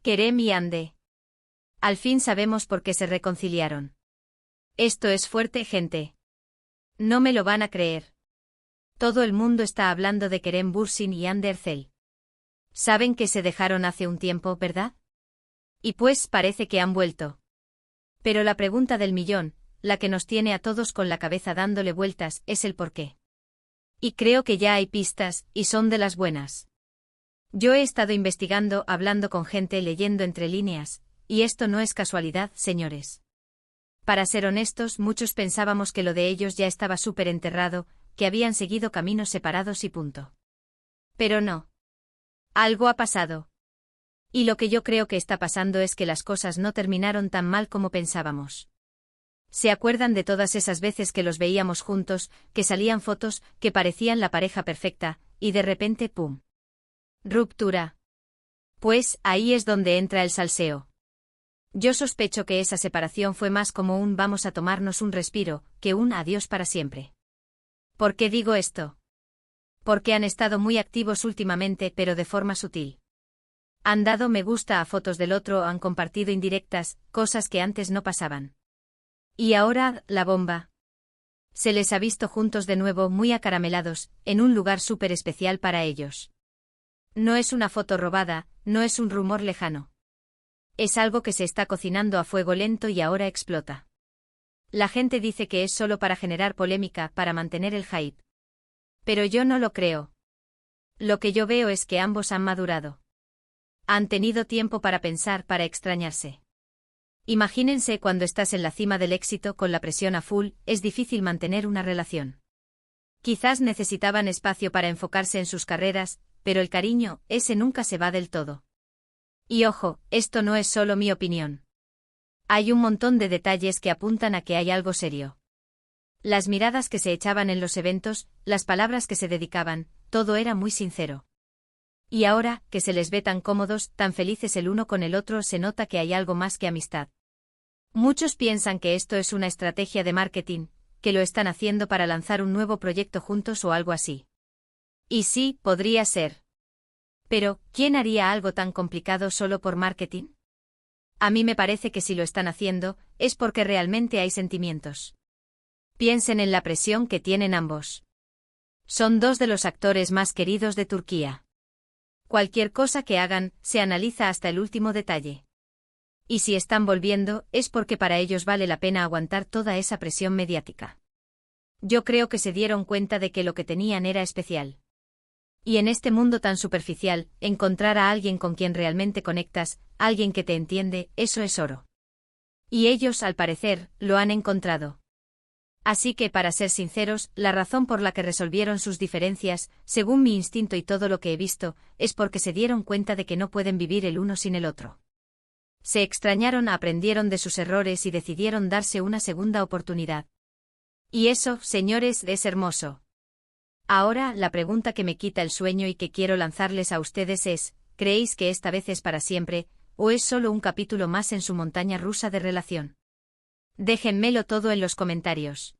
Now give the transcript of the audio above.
Kerem y Ande. Al fin sabemos por qué se reconciliaron. Esto es fuerte, gente. No me lo van a creer. Todo el mundo está hablando de Kerem Bürsin y Hande Erçel. Saben que se dejaron hace un tiempo, ¿verdad? Y pues parece que han vuelto. Pero la pregunta del millón, la que nos tiene a todos con la cabeza dándole vueltas, es el por qué. Y creo que ya hay pistas, y son de las buenas. Yo he estado investigando, hablando con gente, leyendo entre líneas, y esto no es casualidad, señores. Para ser honestos, muchos pensábamos que lo de ellos ya estaba súper enterrado, que habían seguido caminos separados y punto. Pero no. Algo ha pasado. Y lo que yo creo que está pasando es que las cosas no terminaron tan mal como pensábamos. ¿Se acuerdan de todas esas veces que los veíamos juntos, que salían fotos, que parecían la pareja perfecta, y de repente ¡pum! Ruptura. Pues, ahí es donde entra el salseo. Yo sospecho que esa separación fue más como un vamos a tomarnos un respiro, que un adiós para siempre. ¿Por qué digo esto? Porque han estado muy activos últimamente, pero de forma sutil. Han dado me gusta a fotos del otro, han compartido indirectas, cosas que antes no pasaban. Y ahora, la bomba. Se les ha visto juntos de nuevo, muy acaramelados, en un lugar súper especial para ellos. No es una foto robada, no es un rumor lejano. Es algo que se está cocinando a fuego lento y ahora explota. La gente dice que es solo para generar polémica, para mantener el hype. Pero yo no lo creo. Lo que yo veo es que ambos han madurado. Han tenido tiempo para pensar, para extrañarse. Imagínense cuando estás en la cima del éxito con la presión a full, es difícil mantener una relación. Quizás necesitaban espacio para enfocarse en sus carreras, pero el cariño, ese nunca se va del todo. Y ojo, esto no es solo mi opinión. Hay un montón de detalles que apuntan a que hay algo serio. Las miradas que se echaban en los eventos, las palabras que se dedicaban, todo era muy sincero. Y ahora, que se les ve tan cómodos, tan felices el uno con el otro, se nota que hay algo más que amistad. Muchos piensan que esto es una estrategia de marketing, que lo están haciendo para lanzar un nuevo proyecto juntos o algo así. Y sí, podría ser. Pero, ¿quién haría algo tan complicado solo por marketing? A mí me parece que si lo están haciendo, es porque realmente hay sentimientos. Piensen en la presión que tienen ambos. Son dos de los actores más queridos de Turquía. Cualquier cosa que hagan, se analiza hasta el último detalle. Y si están volviendo, es porque para ellos vale la pena aguantar toda esa presión mediática. Yo creo que se dieron cuenta de que lo que tenían era especial. Y en este mundo tan superficial, encontrar a alguien con quien realmente conectas, alguien que te entiende, eso es oro. Y ellos, al parecer, lo han encontrado. Así que, para ser sinceros, la razón por la que resolvieron sus diferencias, según mi instinto y todo lo que he visto, es porque se dieron cuenta de que no pueden vivir el uno sin el otro. Se extrañaron, aprendieron de sus errores y decidieron darse una segunda oportunidad. Y eso, señores, es hermoso. Ahora, la pregunta que me quita el sueño y que quiero lanzarles a ustedes es, ¿creéis que esta vez es para siempre, o es solo un capítulo más en su montaña rusa de relación? Déjenmelo todo en los comentarios.